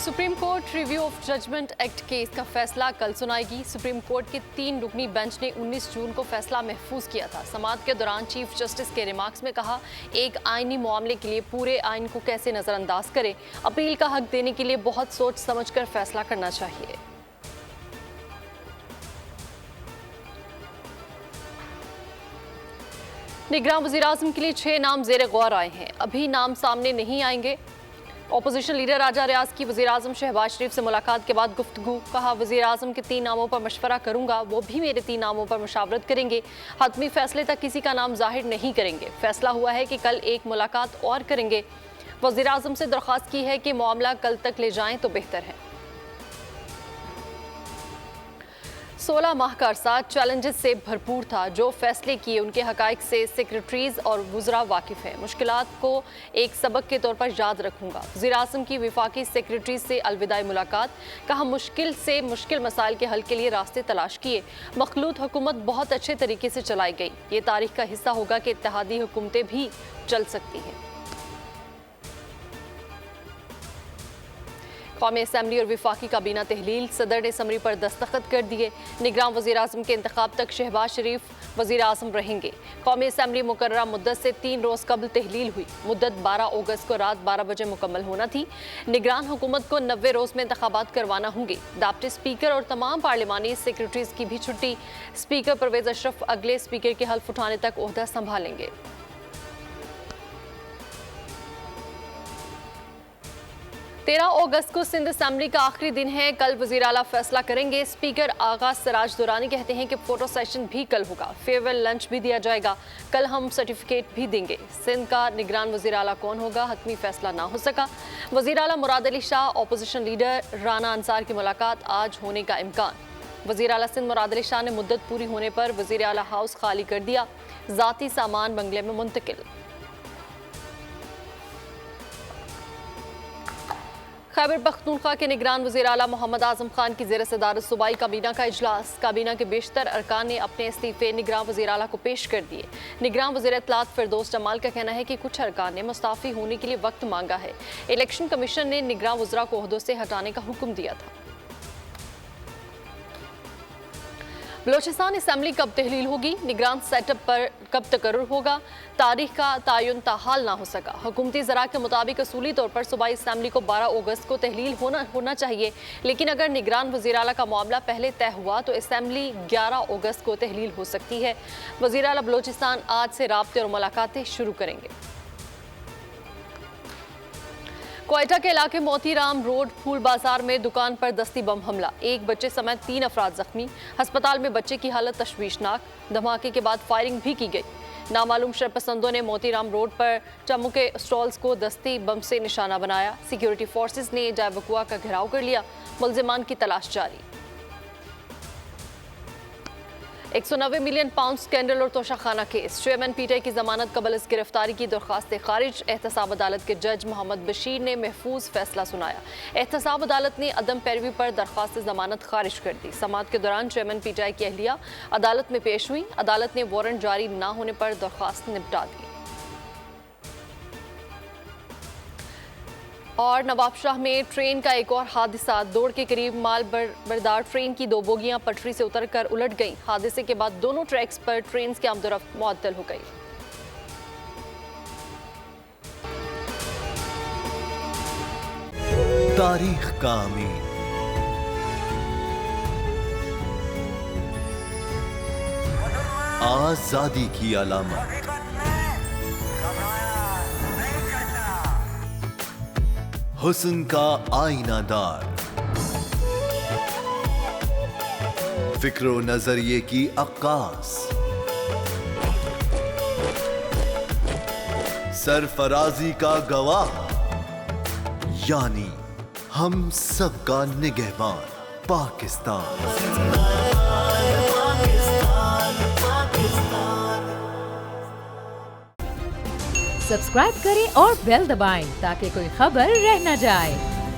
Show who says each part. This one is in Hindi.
Speaker 1: Supreme court review of judgment act case का फैसला कल सुनाएगी। सुप्रीम कोर्ट के 3 रुकनी बेंच ने 19 जून को फैसला महफूज किया था। समाअत के दौरान चीफ जस्टिस के रिमार्क्स में कहा, एक आईनी मामले के लिए पूरे आइन को कैसे नजरअंदाज करें, अपील का हक देने के लिए बहुत सोच समझकर फैसला करना चाहिए। निगरान वज़ीर-ए-आज़म के लिए 6 नाम ज़ेरे गौर आए हैं। अभी नाम सामने नहीं आएंगे। ऑपोजिशन लीडर राजा रियाज की वज़ीर-ए-आज़म शहबाज शरीफ से मुलाकात के बाद गुफ्तगू। कहा, वज़ीर-ए-आज़म के 3 नामों पर मशवरा करूंगा, वो भी मेरे 3 नामों पर मुशावरत करेंगे। हतमी फैसले तक किसी का नाम जाहिर नहीं करेंगे। फैसला हुआ है कि कल एक मुलाकात और करेंगे। वज़ीर-ए-आज़म से दरख्वास्त की है कि मामला कल तक ले जाएं तो बेहतर है। 16 माह का अरसा चैलेंजेस से भरपूर था। जो फैसले किए उनके हकाइक से सेक्रेटरीज और वुज़रा वाकिफ हैं। मुश्किलात को एक सबक के तौर पर याद रखूंगा। वज़ीर-ए-आज़म की वफाकी सेक्रेटरीज से अलविदाई मुलाकात। कहा, मुश्किल से मुश्किल मसाइल के हल के लिए रास्ते तलाश किए। मखलूत हुकूमत बहुत अच्छे तरीके से चलाई गई। ये तारीख का हिस्सा होगा कि इत्तेहादी हुकूमतें भी चल सकती हैं। कौमी असम्बली और वफाकी काबीना तहलील। सदर ने समरी पर दस्तखत कर दिए। निगरान वज़ीर-ए-आज़म के इंतखाब तक शहबाज शरीफ वज़ीर-ए-आज़म रहेंगे। कौमी असम्बली मुकर्ररा मुद्दत से 3 रोज़ कबल तहलील हुई। मुद्दत 12 अगस्त को रात 12 बजे मुकम्मल होना थी। निगरान हुकूमत को 90 रोज़ में इंतखाबात करवाना होंगे। डिप्टी स्पीकर और तमाम पार्लिमानी सेक्रेटरीज की भी छुट्टी। स्पीकर परवेज़ अशरफ अगले स्पीकर के हल्फ उठाने तक ओहदा संभालेंगे। 13 अगस्त को सिंध असम्बली का आखिरी दिन है। कल वज़ीर आला फैसला करेंगे। स्पीकर आगा सराज दुरानी कहते हैं कि फोटो सेशन भी कल होगा। फेयरवेल लंच भी दिया जाएगा। कल हम सर्टिफिकेट भी देंगे। सिंध का निगरान वज़ीर आला कौन होगा, हतमी फैसला ना हो सका। वज़ीर आला मुराद अली शाह, ऑपोजिशन लीडर राना अंसार की मुलाकात आज होने का इम्कान। वज़ीर आला सिंध मुराद अली शाह ने मुद्दत पूरी होने पर वज़ीर आला हाउस खाली कर दिया। ज़ाती सामान बंगले में मुंतकिल। खैबर पख्तूनख्वा के निगरान वज़ीर आला मोहम्मद आज़म खान की ज़ेर सदारत सूबाई काबीना का इजलास। काबीना के बेशतर अरकान ने अपने इस्तीफ़े निगरान वज़ीर आला को पेश कर दिए। निगरान वज़ीर इत्तलात फिरदौस जमाल का कहना है कि कुछ अरकान ने मुस्ताफ़ी होने के लिए वक्त मांगा है। इलेक्शन कमीशन ने निगरान वज़रा को ओहदों से हटाने का हुक्म दिया था। बलोचिस्तान असम्बली कब तहलील होगी, निगरान सेटअप पर कब तकर्रुर होगा, तारीख का तयन ताहाल ना हो सका। हुकूमती ज़रा के मुताबिक असूली तौर पर सूबाई असम्बली को 12 अगस्त को तहलील होना चाहिए, लेकिन अगर निगरान वज़ीर आला का मामला पहले तय हुआ तो असम्बली 11 अगस्त को तहलील हो सकती है। वज़ीर आला बलोचिस्तान आज से राब्ते और मुलाकातें शुरू करेंगे। क्वेटा के इलाके मोतीराम रोड फूल बाजार में दुकान पर दस्ती बम हमला। 1 बच्चे समेत 3 अफराद जख्मी। अस्पताल में बच्चे की हालत तशवीशनाक। धमाके के बाद फायरिंग भी की गई। नामालूम शरपसंदों ने मोतीराम रोड पर चम्मू के स्टॉल्स को दस्ती बम से निशाना बनाया। सिक्योरिटी फोर्सेज ने जाय वकुआ का घेराव कर लिया। मुल्जिमान की तलाश जारी। 190 मिलियन पाउंड स्कैंडल और तोशाखाना केस। चेयरमैन पीटीआई की जमानत कबल इस गिरफ्तारी की दरख्वास्त खारिज। एहतसाब अदालत के जज मोहम्मद बशीर ने महफूज फैसला सुनाया। एहतसाब अदालत ने अदम पैरवी पर दरख्वास्त जमानत खारिज कर दी। समाअत के दौरान चेयरमैन पीटीआई की अहलिया अदालत में पेश हुई। अदालत ने वारंट जारी न होने पर दरख्वास्त निपटा दी। और नवाबशाह में ट्रेन का एक और हादसा। दौड़ के करीब माल बरदार ट्रेन की 2 बोगियां पटरी से उतरकर उलट गईं। हादसे के बाद दोनों ट्रैक्स पर ट्रेन की आमदोरफ्त मुअत्तल हो गई।
Speaker 2: तारीख का अमीर, आजादी की अलामत, हुस्न का आईनादार, फिक्रो नजरिए की अक्कास, सरफराजी का गवाह, यानी हम सबका निगहबान पाकिस्तान।
Speaker 3: सब्सक्राइब करें और बेल दबाएं ताकि कोई खबर रह न जाए।